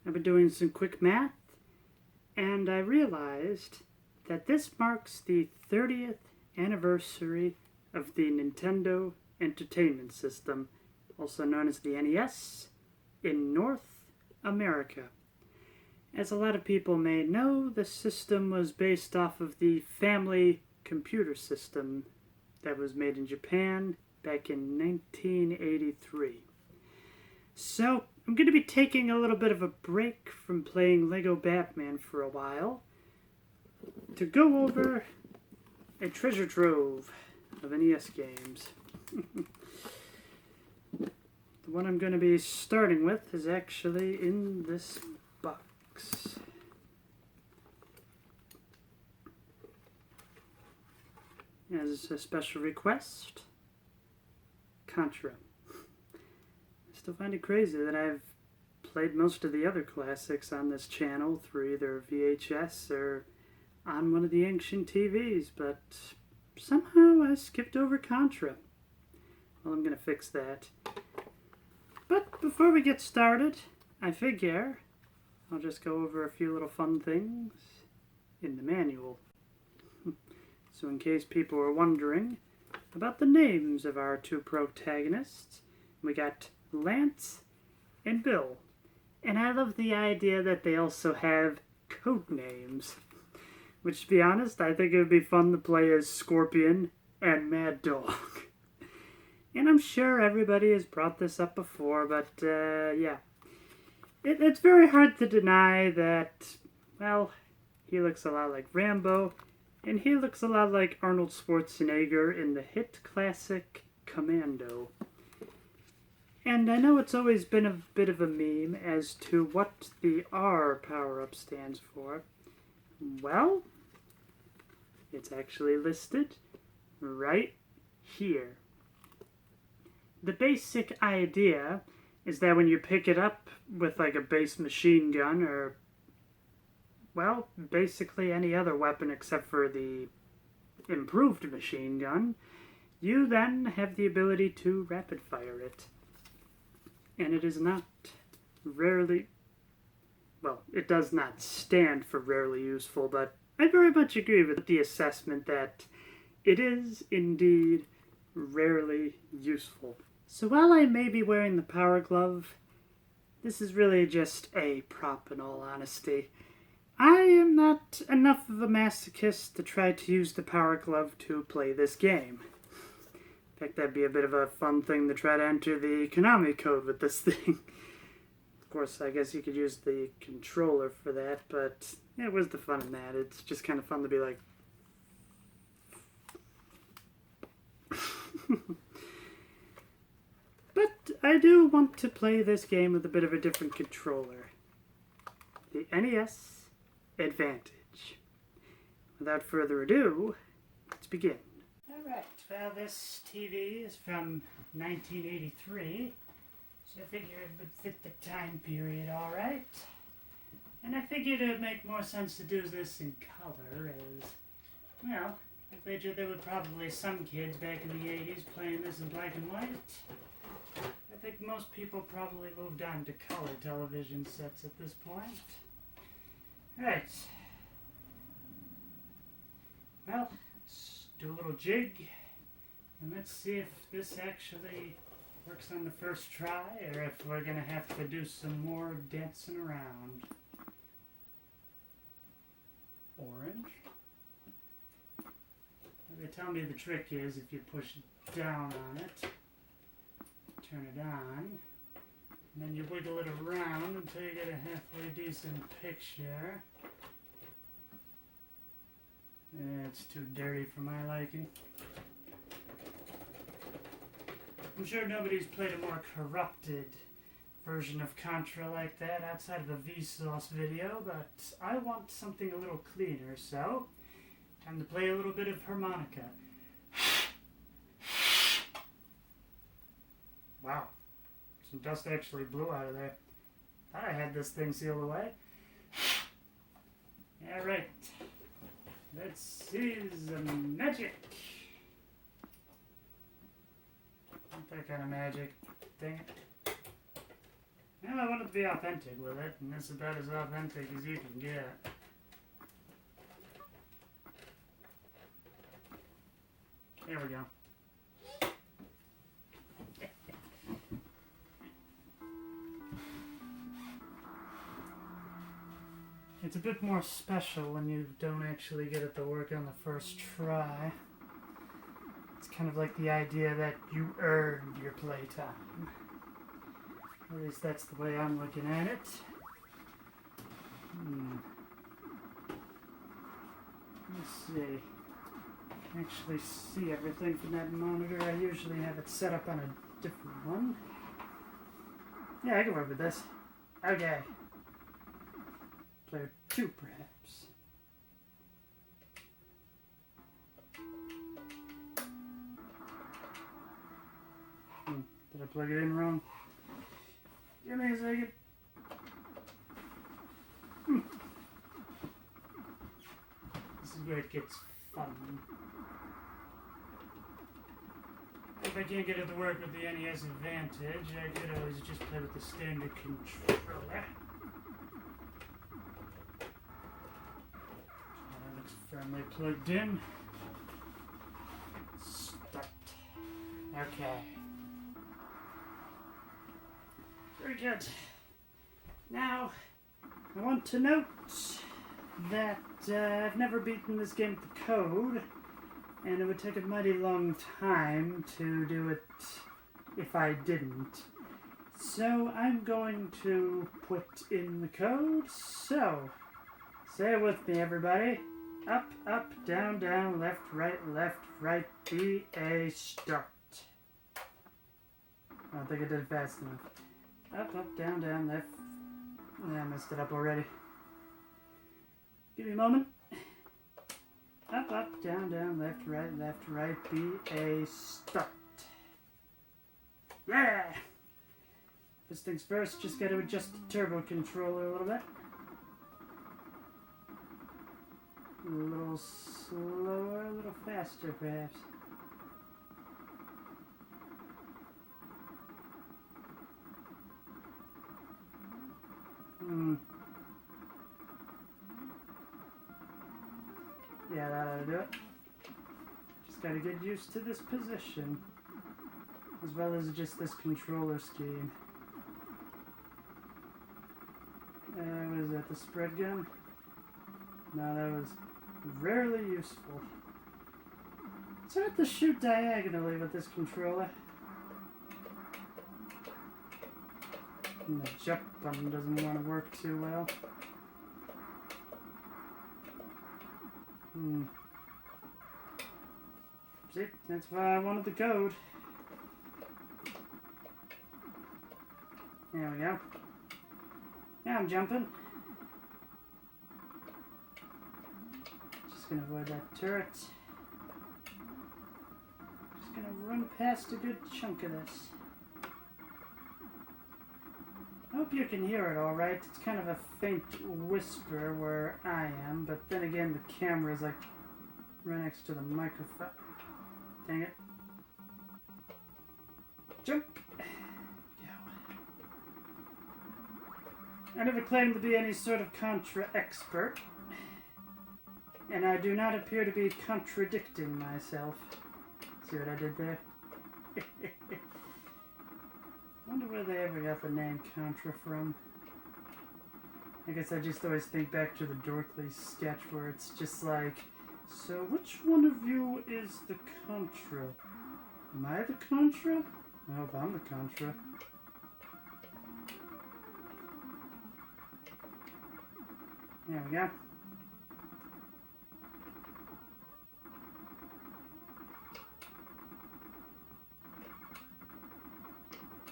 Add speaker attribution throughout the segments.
Speaker 1: I've been doing some quick math, and I realized that this marks the 30th anniversary of the Nintendo Entertainment System, also known as the NES, in North America. As a lot of people may know, the system was based off of the Family Computer System that was made in Japan back in 1983. So, I'm going to be taking a little bit of a break from playing Lego Batman for a while to go over a treasure trove of NES games. The one I'm going to be starting with is actually in this box. As a special request, Contra. I still find it crazy that I've played most of the other classics on this channel through either VHS or on one of the ancient TVs, but somehow I skipped over Contra. Well, I'm going to fix that. But before we get started, I figure I'll just go over a few little fun things in the manual. So in case people are wondering about the names of our two protagonists, we got Lance and Bill. And I love the idea that they also have code names. Which, to be honest, I think it would be fun to play as Scorpion and Mad Dog. And I'm sure everybody has brought this up before, but yeah. It's very hard to deny that, well, he looks a lot like Rambo, and he looks a lot like Arnold Schwarzenegger in the hit classic Commando. And I know it's always been a bit of a meme as to what the R power-up stands for. Well, it's actually listed right here. The basic idea is that when you pick it up with like a base machine gun or, well, basically any other weapon except for the improved machine gun, you then have the ability to rapid fire it. And it is not rarely, well, it does not stand for rarely useful, but I very much agree with the assessment that it is indeed rarely useful. So while I may be wearing the Power Glove, this is really just a prop in all honesty. I am not enough of a masochist to try to use the Power Glove to play this game. In fact, that'd be a bit of a fun thing to try to enter the Konami code with this thing. Of course, I guess you could use the controller for that, but yeah, where's the fun in that? It's just kind of fun to be like... But I do want to play this game with a bit of a different controller. The NES Advantage. Without further ado, let's begin. Alright, well, this TV is from 1983, so I figured it would fit the time period alright. And I figured it would make more sense to do this in color, as, well, I figured there were probably some kids back in the 80s playing this in black and white. I think most people probably moved on to color television sets at this point. Alright. Well, let's do a little jig, and let's see if this actually works on the first try, or if we're going to have to do some more dancing around. Orange. Well, they tell me the trick is if you push down on it, turn it on, and then you wiggle it around until you get a halfway decent picture. It's too dirty for my liking. I'm sure nobody's played a more corrupted version of Contra like that outside of a Vsauce video, but I want something a little cleaner, so time to play a little bit of harmonica. Wow, some dust actually blew out of there. Thought I had this thing sealed away. Alright. Let's see some magic. Not that kind of magic. Dang it. Well, I wanted to be authentic with it, and this is about as authentic as you can get. There we go. It's a bit more special when you don't actually get it to work on the first try. It's kind of like the idea that you earned your playtime. At least that's the way I'm looking at it. Let's see. I can actually see everything from that monitor. I usually have it set up on a different one. Yeah, I can work with this. Okay. Player 2, perhaps. Did I plug it in wrong? Give me a second. This is where it gets fun. If I can't get it to work with the N.E.S Advantage, I could always just play with the standard controller. That looks firmly plugged in. Start. Okay. Very good. Now, I want to note that I've never beaten this game with the code, and it would take a mighty long time to do it if I didn't. So I'm going to put in the code. So, say it with me, everybody. Up, up, down, down, left, right, B, A, start. I don't think I did it fast enough. Up, up, down, down, left. Yeah, I messed it up already. Give me a moment. Up, up, down, down, left, right, B, A, start. Yeah! First things first, just got to adjust the turbo controller a little bit. A little slower, a little faster, perhaps. Yeah, that ought to do it. Just gotta get used to this position, as well as just this controller scheme. Was that the spread gun? No, that was rarely useful. It's hard to shoot diagonally with this controller. And the jump button doesn't want to work too well. See, that's why I wanted the code. There we go. Now I'm jumping. Just gonna avoid that turret. Just gonna run past a good chunk of this. I hope you can hear it all right. It's kind of a faint whisper where I am, but then again the camera is like right next to the microphone. Dang it. Jump! Go. I never claimed to be any sort of Contra expert, and I do not appear to be contradicting myself. See what I did there? I wonder where they ever got the name Contra from. I guess I just always think back to the Dorkly sketch where it's just like, so which one of you is the Contra? Am I the Contra? I hope I'm the Contra. There we go.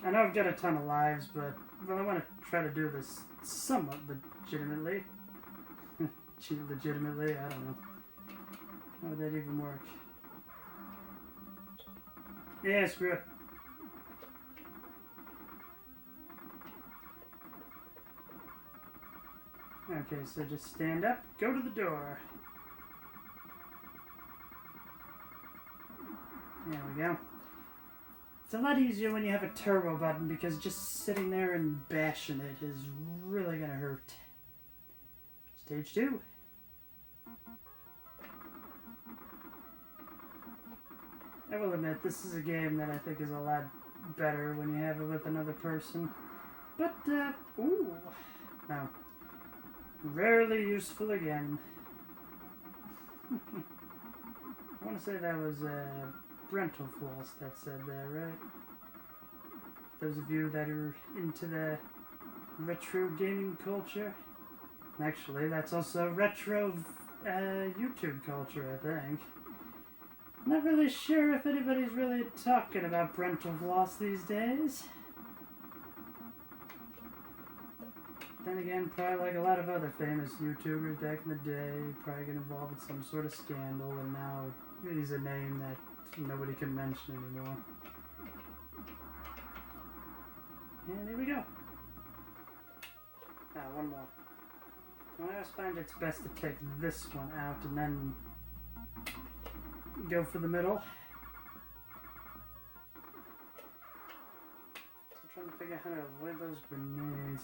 Speaker 1: I know I've got a ton of lives, but well, I want to try to do this somewhat legitimately. Legitimately, I don't know. How would that even work? Yeah, screw it. Okay, so just stand up, go to the door. There we go. It's a lot easier when you have a turbo button because just sitting there and bashing it is really gonna hurt. Stage 2. I will admit, this is a game that I think is a lot better when you have it with another person. But, ooh. No. Rarely useful again. I want to say that was, Brental Floss that said that, right? Those of you that are into the retro gaming culture. Actually, that's also retro, YouTube culture, I think. Not really sure if anybody's really talking about Brental Floss these days. Then again, probably like a lot of other famous YouTubers back in the day, probably get involved with some sort of scandal, and now he's a name that nobody can mention anymore. And here we go. One more. I always find it's best to take this one out and then go for the middle. So I'm trying to figure out how to avoid those grenades.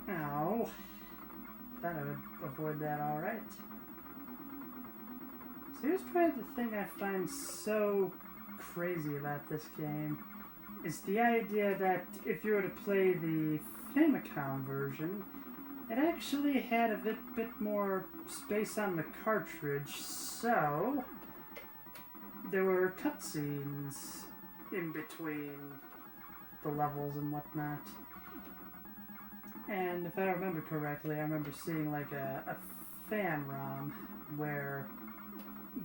Speaker 1: Ow. Thought I would avoid that alright. So here's probably the thing I find so crazy about this game. Is the idea that if you were to play the Famicom version, it actually had a bit more space on the cartridge, so there were cutscenes in between the levels and whatnot. And if I remember correctly, I remember seeing like a fan ROM where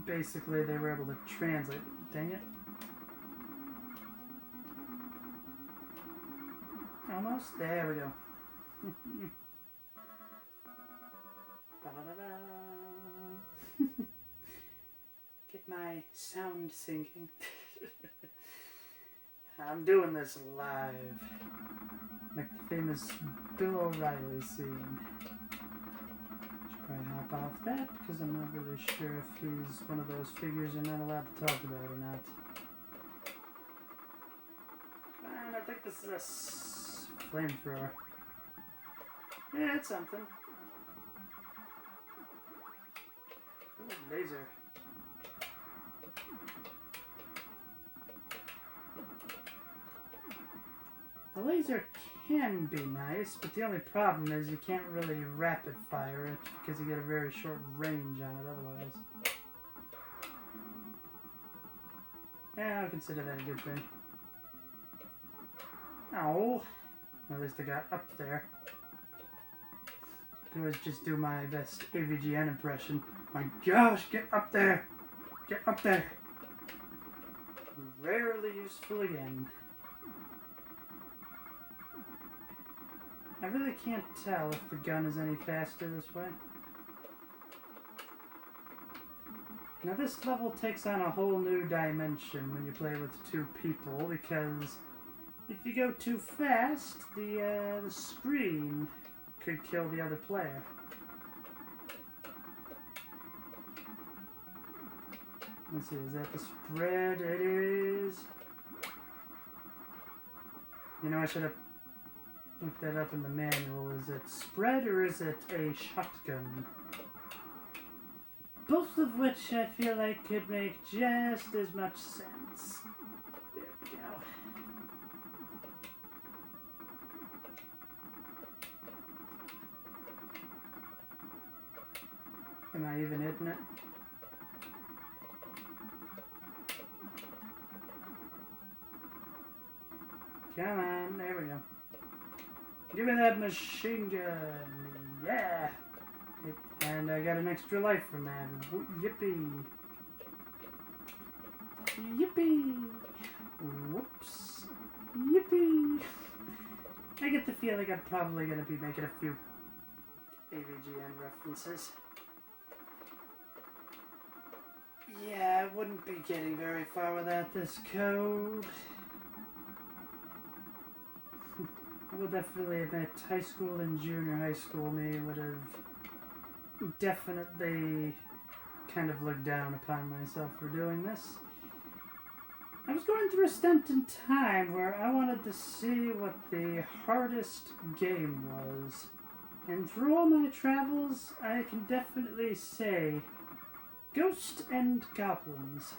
Speaker 1: basically they were able to translate. Dang it. Almost? There we go. Get my sound syncing. I'm doing this live. Like the famous Bill O'Reilly scene. Should probably hop off that because I'm not really sure if he's one of those figures you're not allowed to talk about or not. And I think this is a flamethrower. Yeah, it's something. Ooh, laser. A laser can be nice, but the only problem is you can't really rapid fire it because you get a very short range on it otherwise. Yeah, I'll consider that a good thing. Oh, at least I got up there. I can always just do my best AVGN impression. My gosh, get up there! Get up there! Rarely useful again. I really can't tell if the gun is any faster this way. Now this level takes on a whole new dimension when you play with two people, because if you go too fast, the screen could kill the other player. Let's see, is that the spread? It is. You know, I should have looked that up in the manual. Is it spread or is it a shotgun? Both of which I feel like could make just as much sense. There we go. Am I even hitting it? Come on, there we go. Give me that machine gun. Yeah. And I got an extra life from that. Yippee. Yippee. Whoops. Yippee. I get the feeling I'm probably going to be making a few AVGN references. Yeah, I wouldn't be getting very far without this code. I will definitely admit high school and junior high school me would have definitely kind of look down upon myself for doing this. I was going through a stint in time where I wanted to see what the hardest game was. And through all my travels, I can definitely say Ghosts and Goblins.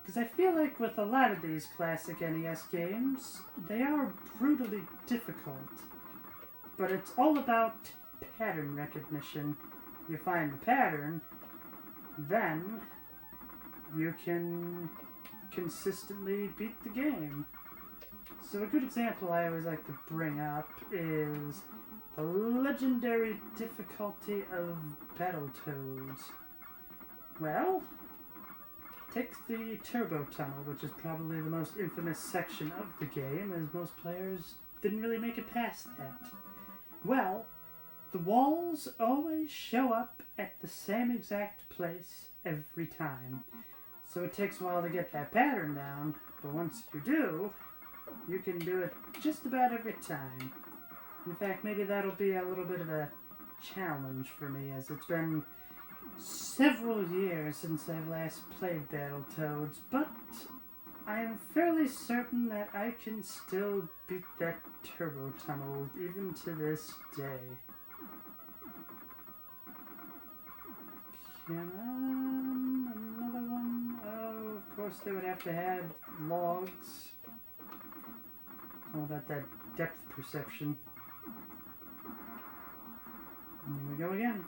Speaker 1: Because I feel like with a lot of these classic NES games, they are brutally difficult. But it's all about pattern recognition. You find the pattern, then you can consistently beat the game. So a good example I always like to bring up is the legendary difficulty of Battletoads. Well, take the Turbo Tunnel, which is probably the most infamous section of the game, as most players didn't really make it past that. Well, the walls always show up at the same exact place every time. So it takes a while to get that pattern down, but once you do, you can do it just about every time. In fact, maybe that'll be a little bit of a challenge for me, as it's been several years since I've last played Battletoads, but I am fairly certain that I can still beat that Turbo Tunnel even to this day. Come on, another one. Oh, of course they would have to have logs. All about that depth perception. And here we go again.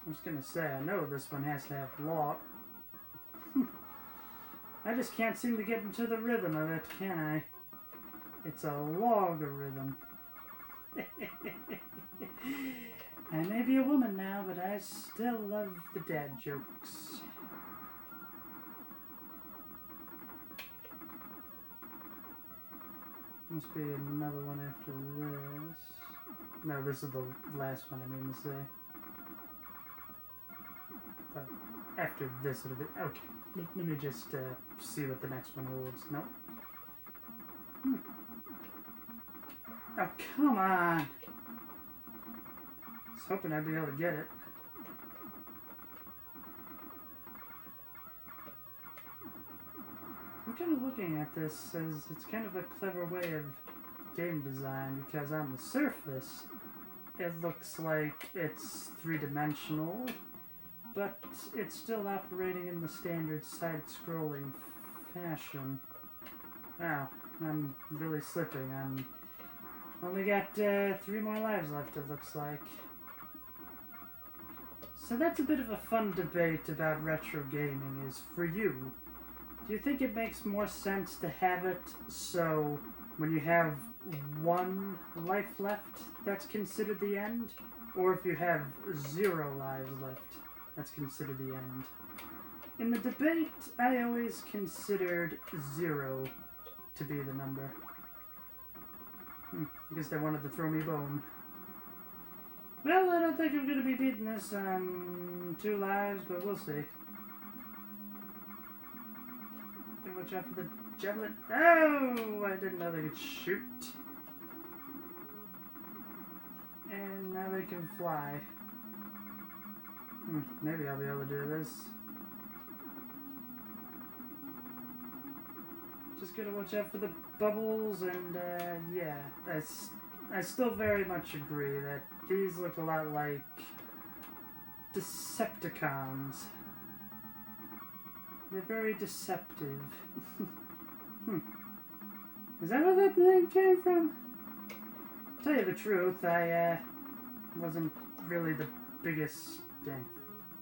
Speaker 1: I was gonna say, I know this one has to have log. I just can't seem to get into the rhythm of it, can I? It's a logarithm. I may be a woman now, but I still love the dad jokes. Must be another one after this. No, this is the last one I mean to say. But after this it'll be... Okay, let me just see what the next one holds. Nope. Oh, come on! I was hoping I'd be able to get it. I'm kind of looking at this as it's kind of a clever way of game design, because on the surface it looks like it's three-dimensional, but it's still operating in the standard side-scrolling fashion. Wow, I'm really slipping. I'm only got 3 more lives left, it looks like. So that's a bit of a fun debate about retro gaming, is for you, do you think it makes more sense to have it so when you have 1 life left, that's considered the end? Or if you have 0 lives left, that's considered the end? In the debate, I always considered 0 to be the number. I guess they wanted to throw me a bone. Well, I don't think I'm going to be beating this on 2 lives, but we'll see. Watch out for the javelin. Oh! I didn't know they could shoot. And now they can fly. Maybe I'll be able to do this. Just gotta watch out for the bubbles, and yeah, I still very much agree that these look a lot like Decepticons. They're very deceptive. Is that where that name came from? To tell you the truth, I wasn't really the biggest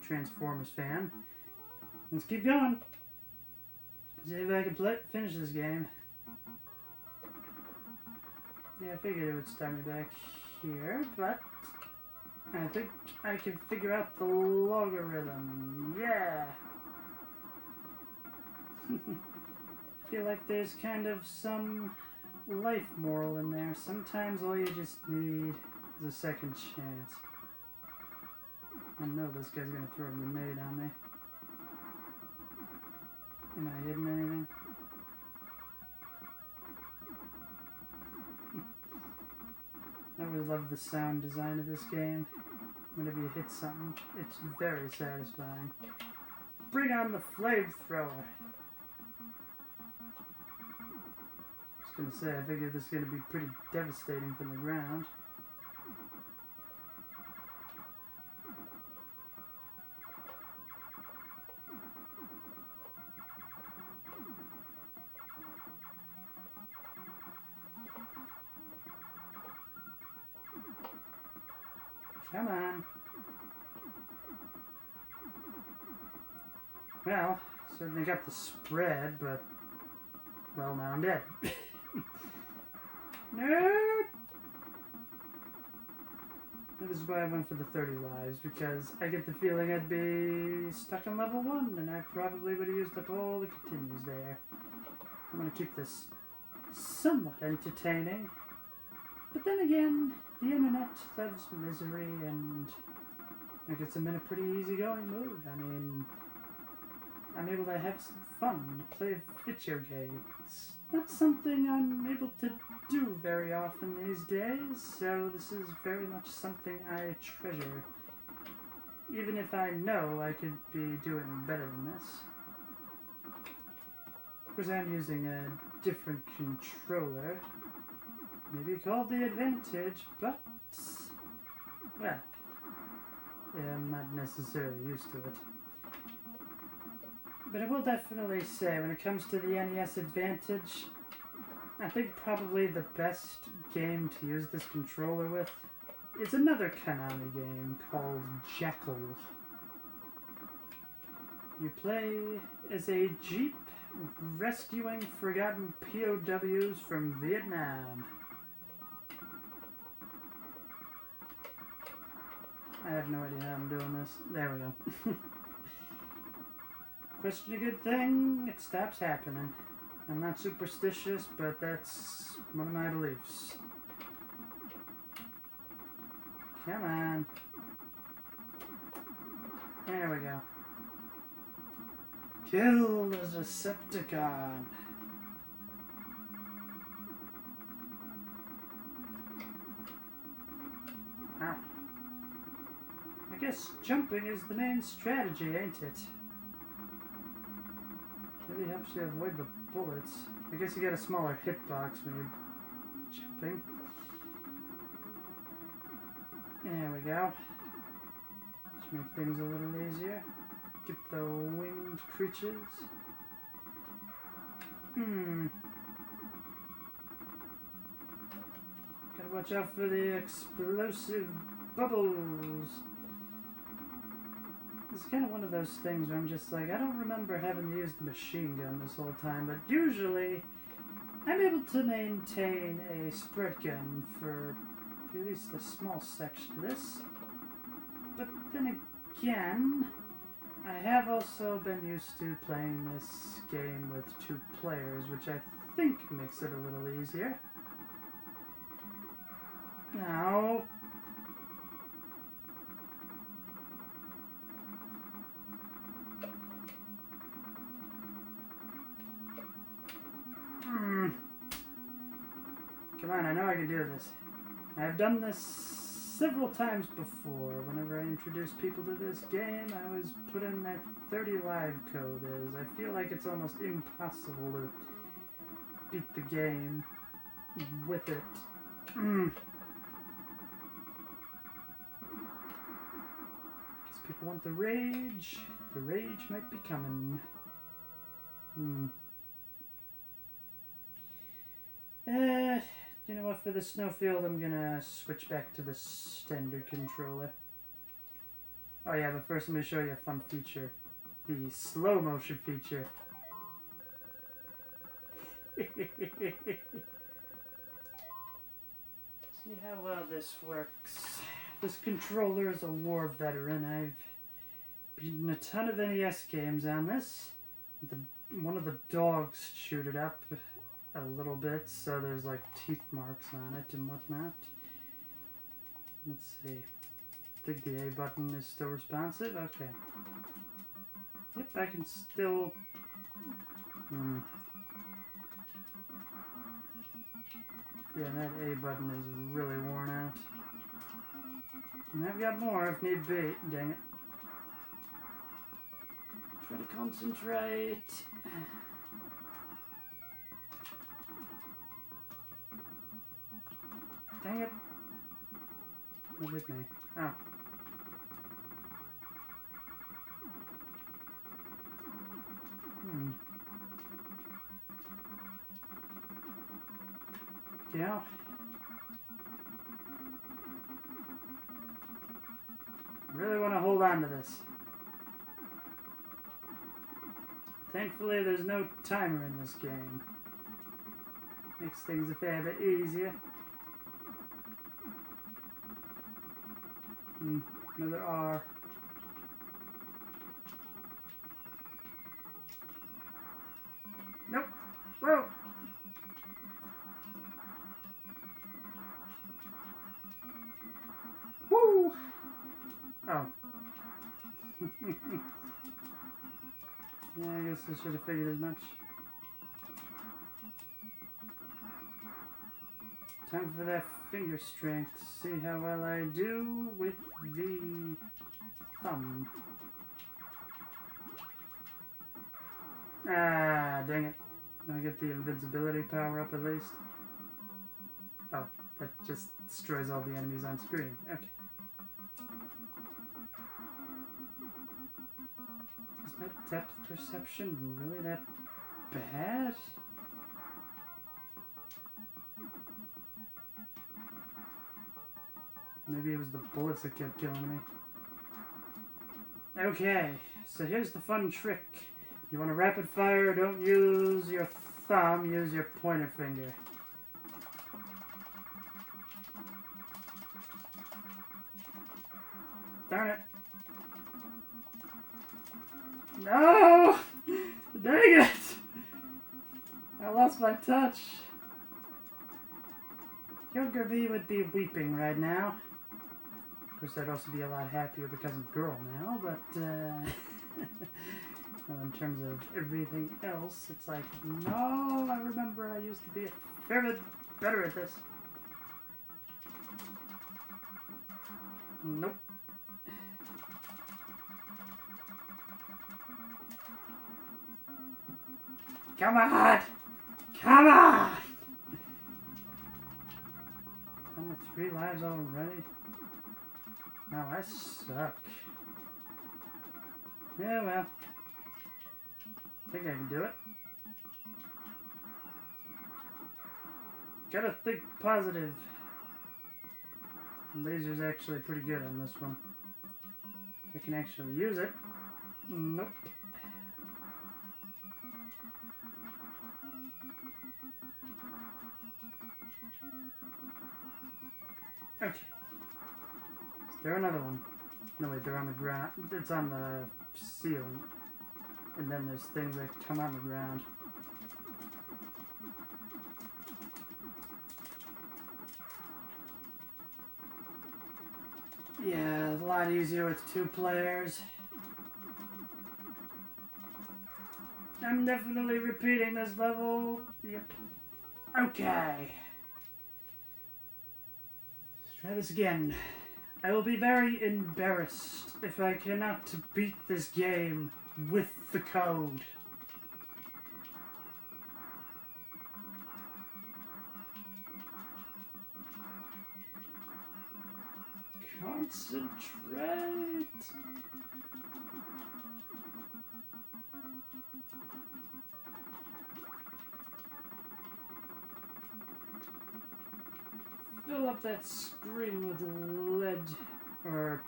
Speaker 1: Transformers fan. Let's keep going. See if I can finish this game. Yeah, I figured it would start me back here, but I think I can figure out the logarithm. Yeah! I feel like there's kind of some life moral in there. Sometimes all you just need is a second chance. I know this guy's gonna throw a grenade on me. Am I hitting anything? I always loved the sound design of this game. Whenever you hit something, it's very satisfying. Bring on the flamethrower. I was gonna say, I figured this is gonna be pretty devastating from the ground. Come on. Well, certainly got the spread, but... well, now I'm dead. No! This is why I went for the 30 lives, because I get the feeling I'd be stuck on level 1, and I probably would have used up all the continues there. I'm going to keep this somewhat entertaining. But then again, the internet loves misery, and it gets them in a pretty easygoing mood. I mean, I'm able to have some fun, play video games. Not something I'm able to do very often these days, so this is very much something I treasure. Even if I know I could be doing better than this. Of course, I'm using a different controller. Maybe called the Advantage, but... well, yeah, I'm not necessarily used to it. But I will definitely say, when it comes to the N.E.S. Advantage, I think probably the best game to use this controller with is another Konami game called Jekyll. You play as a jeep rescuing forgotten POWs from Vietnam. I have no idea how I'm doing this. There we go. Question a good thing, it stops happening. I'm not superstitious, but that's one of my beliefs. Come on. There we go. Kill the Decepticon. Wow. I guess jumping is the main strategy, ain't it? Really helps you avoid the bullets. I guess you get a smaller hitbox when you're jumping. There we go. Just make things a little easier. Get the winged creatures. Gotta watch out for the explosive bubbles. It's kind of one of those things where I'm just like, I don't remember having used the machine gun this whole time, but usually I'm able to maintain a spread gun for at least a small section of this. But then again, I have also been used to playing this game with 2 players, which I think makes it a little easier. Now... come on, I know I can do this. I've done this several times before. Whenever I introduce people to this game, I always put in that 30 live code as I feel like it's almost impossible to beat the game with it. Because people want the rage. The rage might be coming. You know what, for the snowfield, I'm gonna switch back to the standard controller. Oh yeah, but first let me show you a fun feature. The slow motion feature. See how well this works. This controller is a war veteran. I've beaten a ton of NES games on this. One of the dogs chewed it up a little bit, so there's like teeth marks on it and whatnot. Let's see. I think the A button is still responsive. Okay. Yep, I can still... Yeah, that A button is really worn out. And I've got more if need be. Dang it. Try to concentrate. Dang it. What hit me? Oh. Yeah. Really want to hold on to this. Thankfully, there's no timer in this game. Makes things a fair bit easier. Another R. Nope. Whoa. Woo. Oh. Yeah, I guess I should have figured as much. Time for that finger strength. See how well I do with the thumb. Ah, dang it. Let me get the invincibility power up at least. Oh, that just destroys all the enemies on screen. Okay. Is my depth perception really that bad? Maybe it was the bullets that kept killing me. Okay, so here's the fun trick. You want to rapid fire, don't use your thumb, use your pointer finger. Darn it. No! Dang it! I lost my touch. Younger me would be weeping right now. Of course, I'd also be a lot happier because I'm a girl now, but, well, in terms of everything else, it's like, no, I remember I used to be a fair bit better at this. Nope. Come on! Come on! I'm at 3 lives already. Now I suck. Yeah, well. I think I can do it. Gotta think positive. The laser's actually pretty good on this one. If I can actually use it. Nope. Okay. Is there another one? No, wait, they're on the ground. It's on the ceiling. And then there's things that come on the ground. Yeah, a lot easier with 2 players. I'm definitely repeating this level. Yep. Okay. Let's try this again. I will be very embarrassed if I cannot beat this game with the code. Concentrate. Fill up that screen with lead or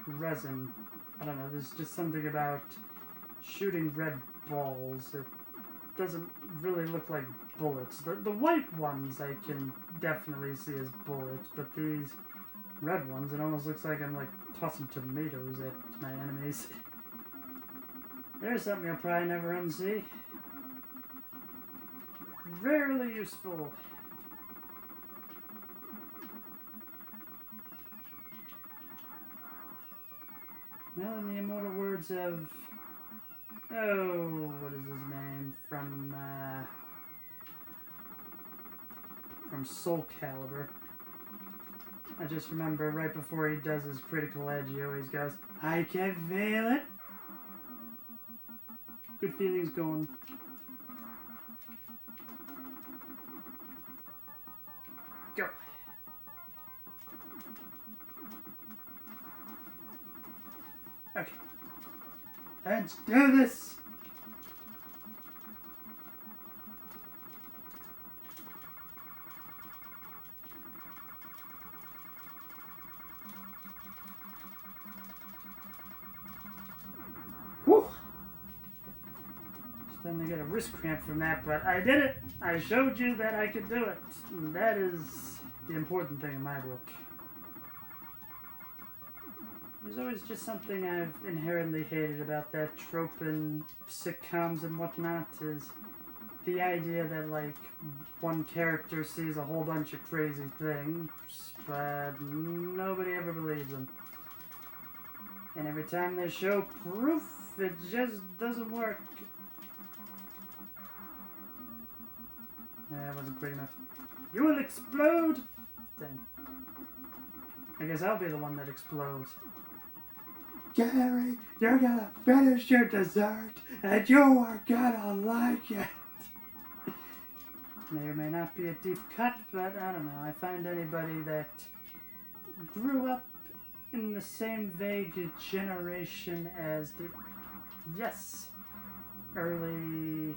Speaker 1: resin. I don't know, there's just something about shooting red balls. It doesn't really look like bullets. The white ones I can definitely see as bullets, but these red ones, it almost looks like I'm like tossing tomatoes at my enemies. There's something you'll probably never unsee. Rarely useful. Well, in the immortal words of, oh, what is his name? From Soul Calibur. I just remember right before he does his critical edge, he always goes, I can feel it. Good feelings going. Go. Okay. Let's do this. Whew. Starting to get a wrist cramp from that, but I did it. I showed you that I could do it. And that is the important thing in my book. There's always just something I've inherently hated about that trope in sitcoms and whatnot, is the idea that, like, one character sees a whole bunch of crazy things, but nobody ever believes them. And every time they show proof, it just doesn't work. That wasn't quick enough. You will explode! Dang. I guess I'll be the one that explodes. Gary, you're gonna finish your dessert, and you are gonna like it. May or may not be a deep cut, but I don't know. I find anybody that grew up in the same vague generation as the, early,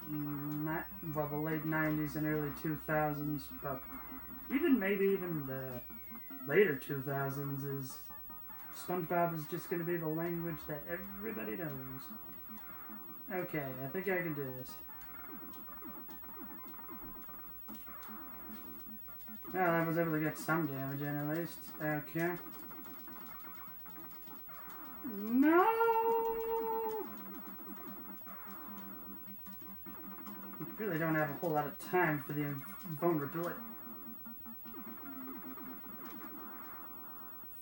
Speaker 1: the late 90s and early 2000s, but maybe even the later 2000s is SpongeBob is just going to be the language that everybody knows. Okay, I think I can do this. Well, I was able to get some damage in at least. Okay. No! You really don't have a whole lot of time for the invulnerability.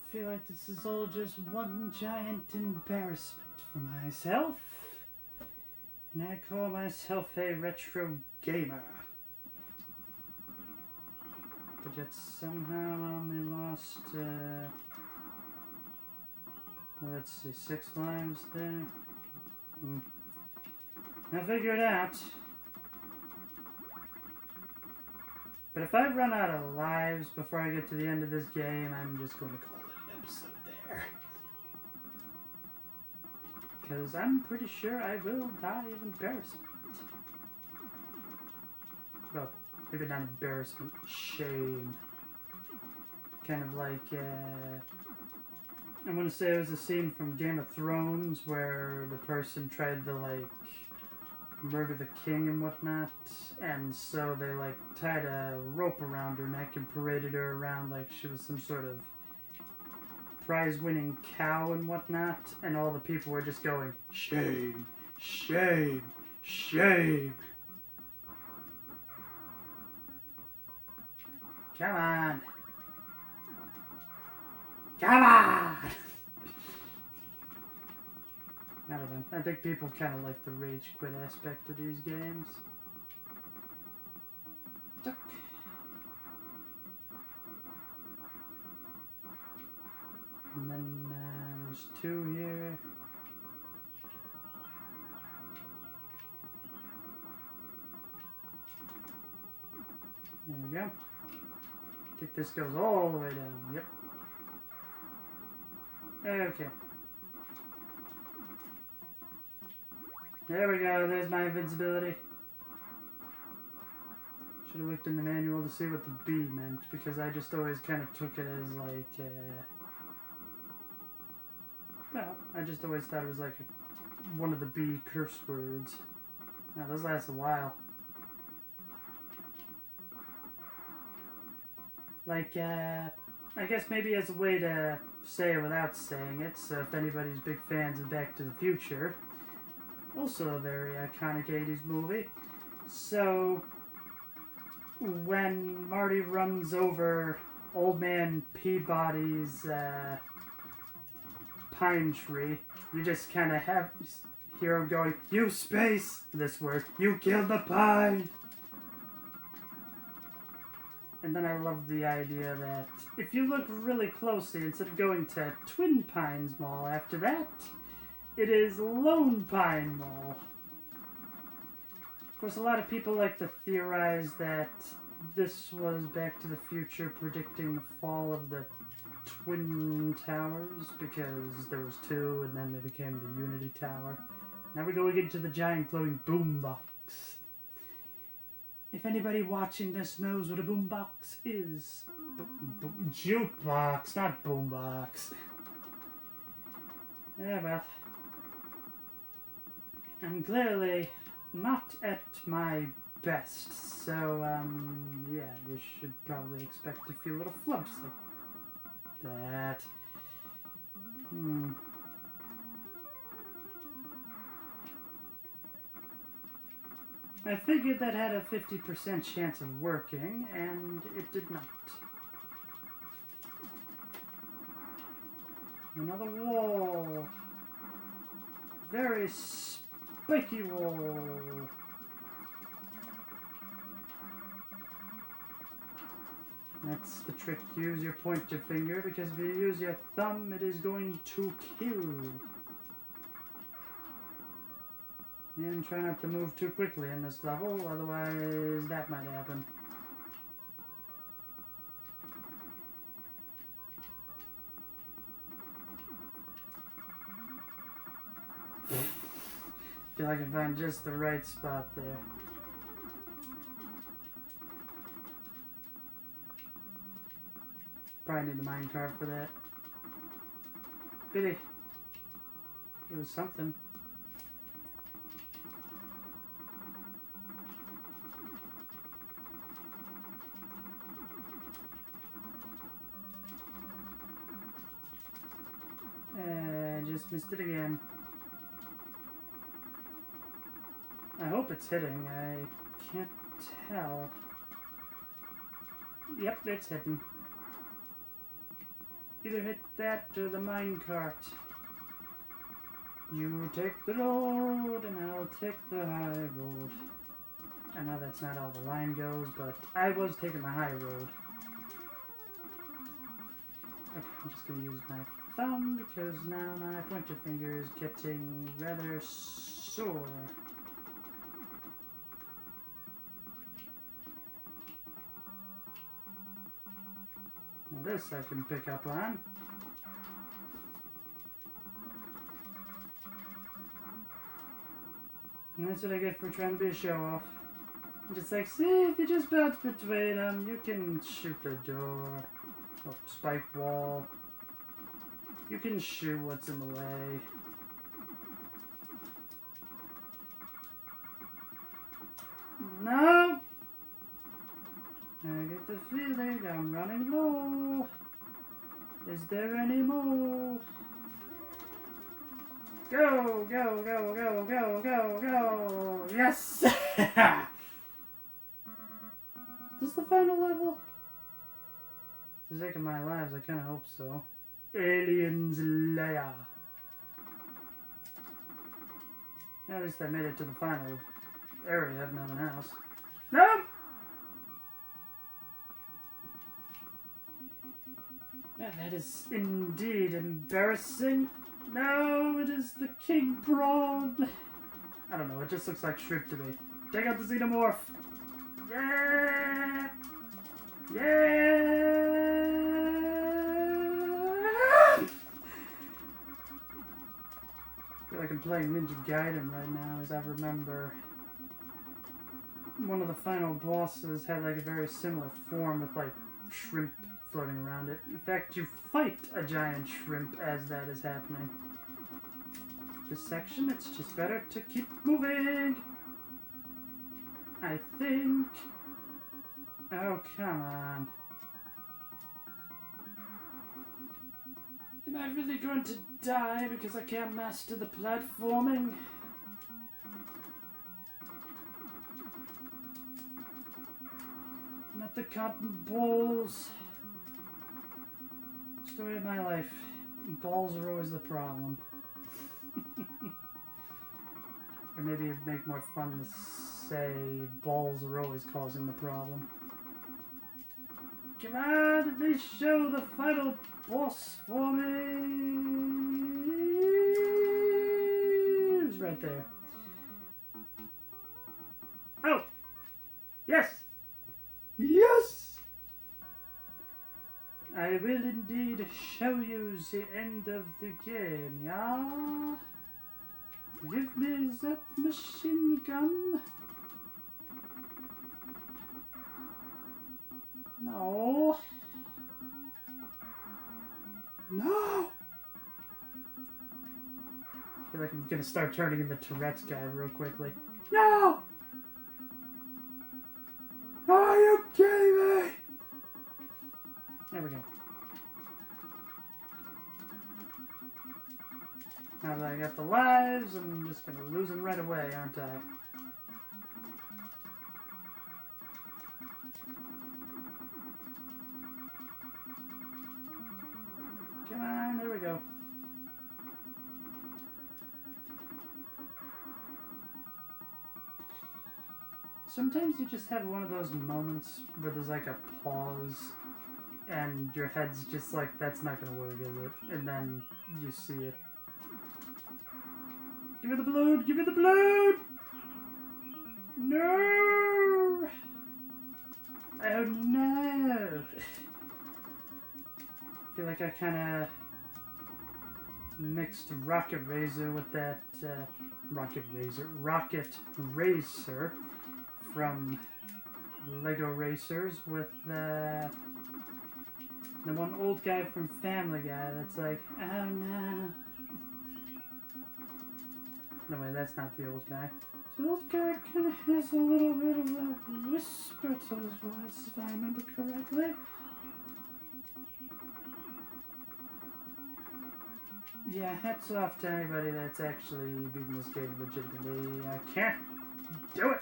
Speaker 1: I feel like this is all just one giant embarrassment for myself. And I call myself a retro gamer. But yet somehow only lost, let's see, 6 lives there. I'll figure it out. But if I run out of lives before I get to the end of this game, I'm just going to call it an episode there. Because I'm pretty sure I will die of embarrassment. Well, maybe not embarrassment, shame. Kind of like, I want to say it was a scene from Game of Thrones where the person tried to, like, murder the king and whatnot, and so they, like, tied a rope around her neck and paraded her around like she was some sort of prize-winning cow and whatnot, and all the people were just going, shame, shame, shame. Come on. Come on! I don't know. I think people kind of like the rage quit aspect of these games. Duck. And then there's 2 here. There we go. I think this goes all the way down. Yep. Okay. There we go. There's my invincibility. Should have looked in the manual to see what the B meant, because I just always kind of took it as like, well, I just always thought it was like one of the B curse words. Now, those last a while. Like, I guess maybe as a way to say it without saying it, so if anybody's big fans of Back to the Future, also a very iconic 80s movie. So, when Marty runs over Old Man Peabody's pine tree, you just kind of hear him going, "You space!" This word, "You killed the pine!" And then I love the idea that if you look really closely, instead of going to Twin Pines Mall after that, it is Lone Pine Mall. Of course, a lot of people like to theorize that this was Back to the Future predicting the fall of the Twin Towers, because there was two and then they became the Unity Tower. Now we're going into the giant glowing boombox. If anybody watching this knows what a boombox is. Jukebox, not boombox. Yeah, well. I'm clearly not at my best, so, yeah, you should probably expect a few little flubs like that. I figured that had a 50% chance of working, and it did not. Another wall. Very spiky wall. That's the trick. Use your pointer finger, because if you use your thumb, it is going to kill. And try not to move too quickly in this level, otherwise that might happen. Feel like I found just the right spot there. Probably need the minecart for that. Pity. It was something. Just missed it again. I hope it's hitting. I can't tell. Yep, it's hitting. Either hit that or the minecart. You take the road and I'll take the high road. I know that's not how the line goes, but I was taking the high road. Okay, I'm just going to use my thumb because now my pointer finger is getting rather sore. Now this I can pick up on. And that's what I get for trying to be a show-off. Just like, see, if you just bounce between them, you can shoot the door. Or spike wall. You can shoot what's in the way. No! I get the feeling I'm running low. Is there any more? Go, go, go, go, go, go, go! Yes! Is this the final level? For the sake of my lives, I kind of hope so. Aliens Lair. At least I made it to the final area, if nothing else. No! Yeah, that is indeed embarrassing. No, it is the king prawn. I don't know, it just looks like shrimp to me. Check out the xenomorph. Yeah! Yeah! I feel like I'm playing Ninja Gaiden right now, as I remember. One of the final bosses had like a very similar form with like shrimp floating around it. In fact, you fight a giant shrimp as that is happening. This section, it's just better to keep moving. I think. Oh, come on. Am I really going to die because I can't master the platforming? Not the cotton balls. Story of my life. Balls are always the problem. Or maybe it'd make more fun to say balls are always causing the problem. Come on, they show the final boss for me. It's right there. Oh! Yes! Yes! I will indeed show you the end of the game, yeah? Give me that machine gun. No. No! I feel like I'm gonna start turning into Tourette's guy real quickly. No! Are you kidding me? There we go. Now that I got the lives, I'm just gonna lose them right away, aren't I? Come on, there we go. Sometimes you just have one of those moments where there's like a pause and your head's just like, that's not gonna work, is it? And then you see it. Give me the blood! Give me the blood! No! Oh no! I feel like I kinda mixed Rocket Racer with that, Rocket Racer from Lego Racers with the one old guy from Family Guy that's like, oh no. No way, that's not the old guy. The old guy kind of has a little bit of a whisper to his voice, if I remember correctly. Yeah, hats off to anybody that's actually beating this game legitimately. I can't do it!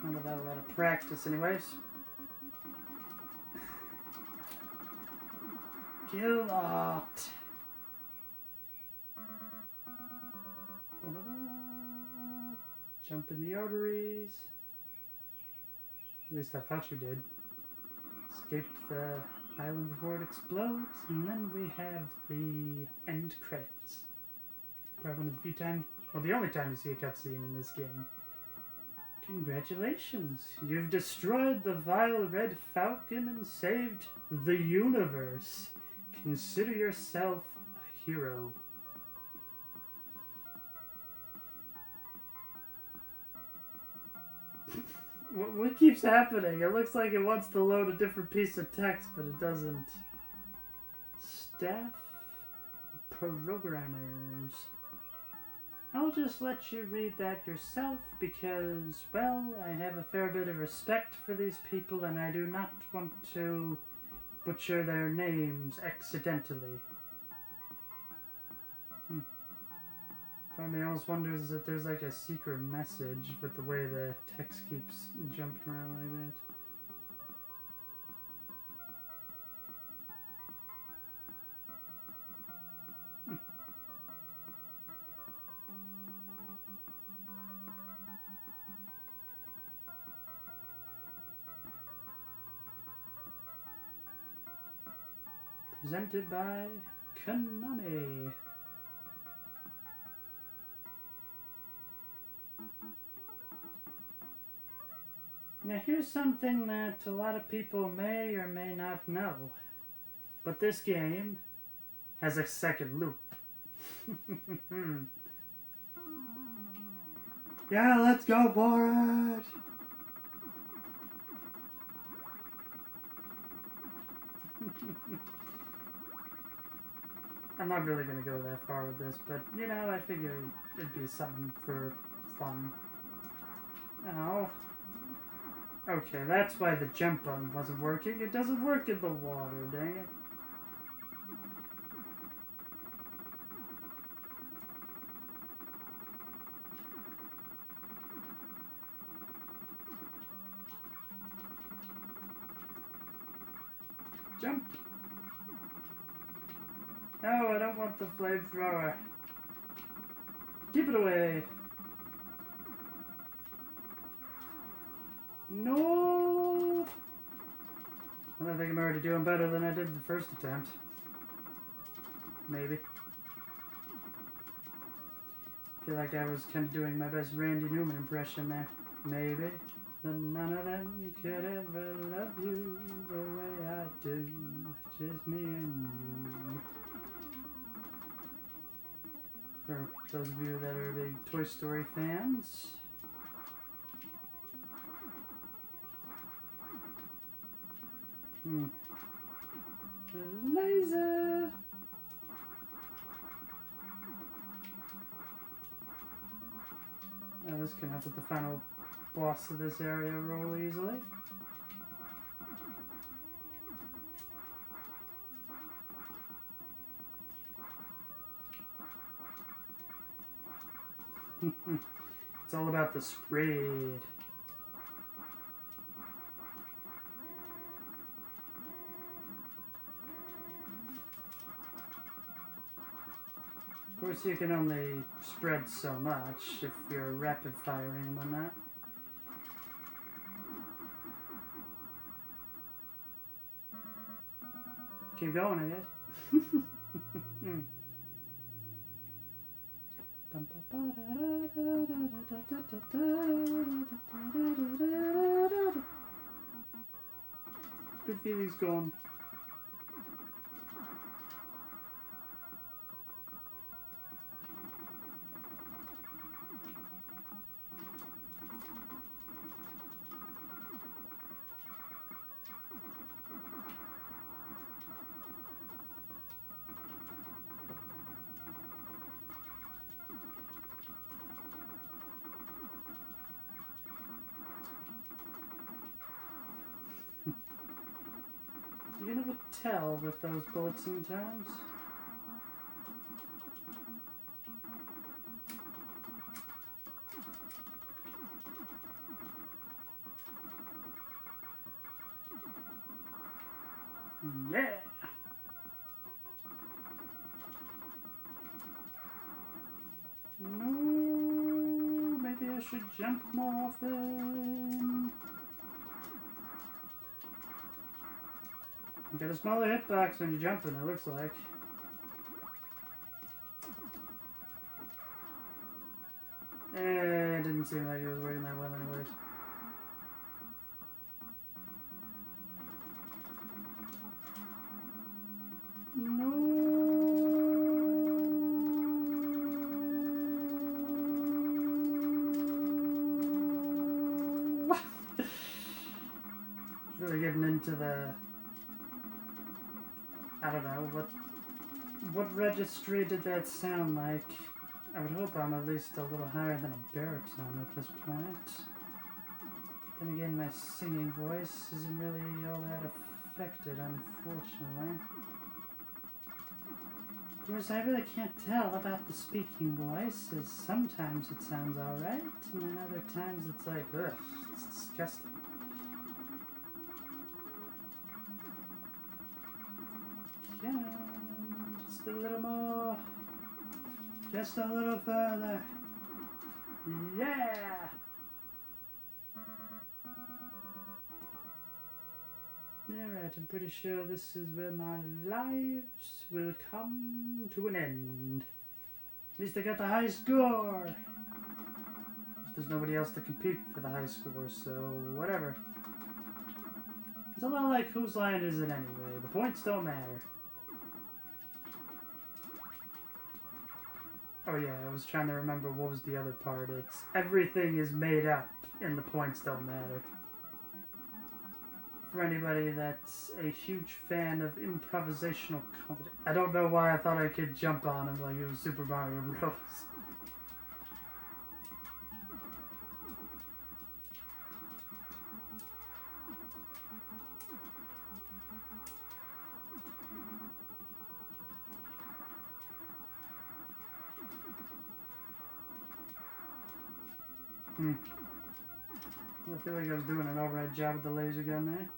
Speaker 1: Not without a lot of practice anyways. Kill art! Jump in the arteries. At least I thought you did. Escape the island before it explodes, and then we have the end credits. Probably one of the few times, well, the only time you see a cutscene in this game. Congratulations, you've destroyed the vile Red Falcon and saved the universe. Consider yourself a hero. What keeps happening? It looks like it wants to load a different piece of text, but it doesn't. Staff programmers. I'll just let you read that yourself because, well, I have a fair bit of respect for these people and I do not want to butcher their names accidentally. Part of me almost wonders if there's like a secret message with the way the text keeps jumping around like that. Presented by Konami. Now here's something that a lot of people may or may not know. But this game has a second loop. Yeah, let's go for it! I'm not really going to go that far with this, but, you know, I figured it'd be something for fun. Oh. Okay, that's why the jump button wasn't working. It doesn't work in the water, dang it. Jump! No, I don't want the flamethrower. Keep it away. No! I think I'm already doing better than I did the first attempt. Maybe. I feel like I was kind of doing my best Randy Newman impression there. Maybe. But none of them could ever love you the way I do. Just me and you. For those of you that are big Toy Story fans. Laser! Oh, this can help with the final boss of this area real easily. It's all about the spread. Of course, you can only spread so much if you're rapid firing and whatnot. Keep going, I guess. Good feelings going. You can never tell with those bullets sometimes. Yeah! No, maybe I should jump more often. You get a smaller hitbox when you're jumping, it looks like. It didn't seem like it was working that well anyways. No. Really getting into the... I don't know, what registry did that sound like? I would hope I'm at least a little higher than a baritone at this point. Then again, my singing voice isn't really all that affected, unfortunately. Of course, I really can't tell about the speaking voice, as sometimes it sounds alright, and then other times it's like, ugh, it's disgusting. Come on, just a little more. Just a little further. Yeah! Alright, I'm pretty sure this is where my lives will come to an end. At least I got the high score! There's nobody else to compete for the high score, so whatever. It's a lot like whose line is it anyway? The points don't matter. Oh yeah, I was trying to remember what was the other part. It's everything is made up and the points don't matter. For anybody that's a huge fan of improvisational comedy. I don't know why I thought I could jump on him like it was Super Mario Bros. I feel like I was doing an alright job with the laser gun there.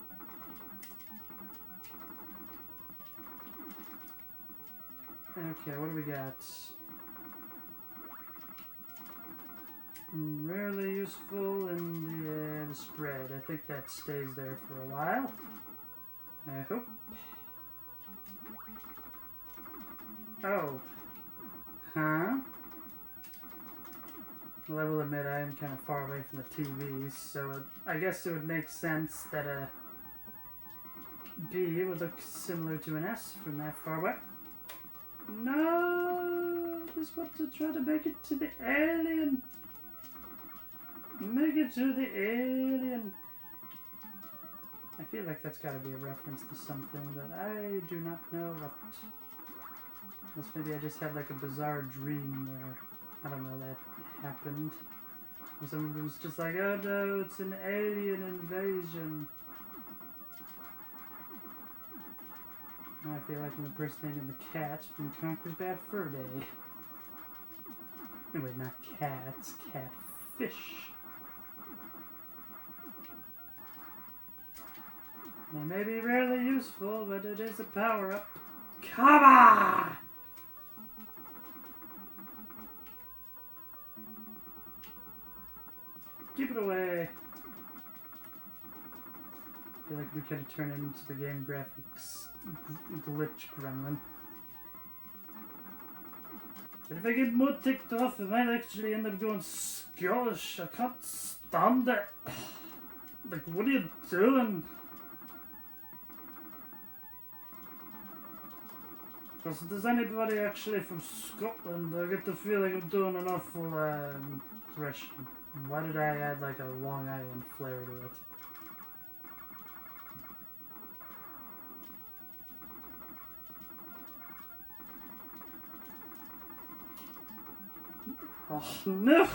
Speaker 1: Okay, what do we got? rarely useful in the spread. I think that stays there for a while. I hope. Oh. Huh? Well, I will admit I am kind of far away from the TV, so I guess it would make sense that a B would look similar to an S from that far away. No! I just want to try to make it to the alien. Make it to the alien. I feel like that's got to be a reference to something, but I do not know what. Unless maybe I just had like a bizarre dream where, I don't know, that happened. Or someone was just like, oh no, it's an alien invasion. And I feel like I'm impersonating the cat from Conker's Bad Fur Day. Anyway, not cats, catfish. They may be rarely useful, but it is a power-up. Come on! Keep it away. I feel like we could have turned it into the game graphics glitch gremlin. But if I get more ticked off, I might actually end up going Scottish. I can't stand it. Like, what are you doing? Because if there's anybody actually from Scotland, I get the feeling I'm doing an awful impression. Why did I add like a Long Island flair to it? Oh no!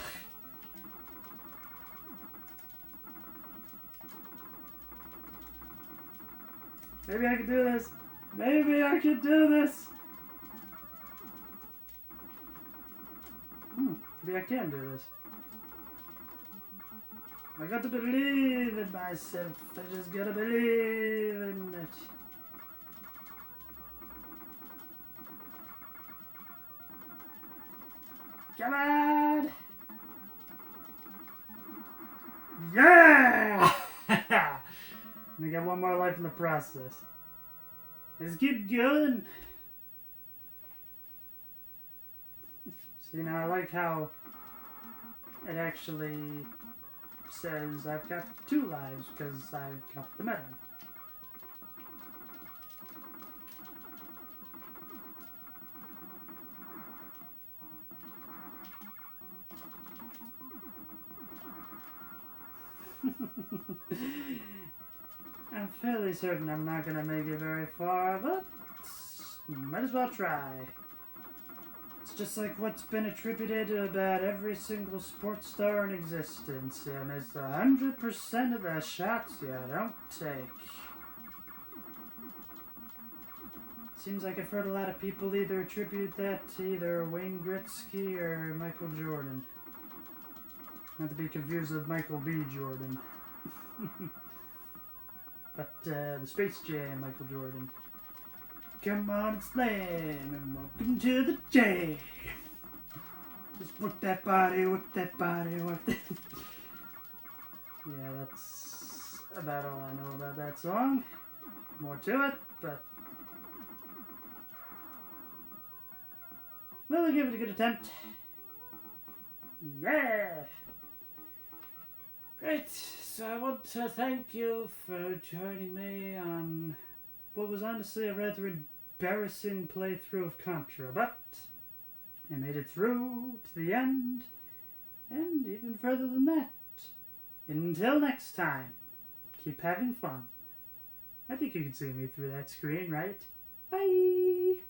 Speaker 1: Maybe I can do this! Maybe I can do this! Maybe I can do this. I got to believe in myself. I just gotta believe in it. Come on! Yeah! And I got one more life in the process. Let's keep going. See, now I like how it actually says I've got 2 lives because I've got the medal. I'm fairly certain I'm not going to make it very far, but might as well try. It's just like what's been attributed to about every single sports star in existence. You miss 100% of the shots you don't take. Seems like I've heard a lot of people either attribute that to either Wayne Gretzky or Michael Jordan. Not to be confused with Michael B. Jordan. But the Space Jam Michael Jordan. Come on and slam and welcome to the jam. Just work that body, work that body, work that. Yeah, that's about all I know about that song. More to it, but we'll give it a good attempt. Yeah! Right, so I want to thank you for joining me on what was honestly a rather embarrassing playthrough of Contra, but I made it through to the end, and even further than that. Until next time, keep having fun. I think you can see me through that screen, right? Bye!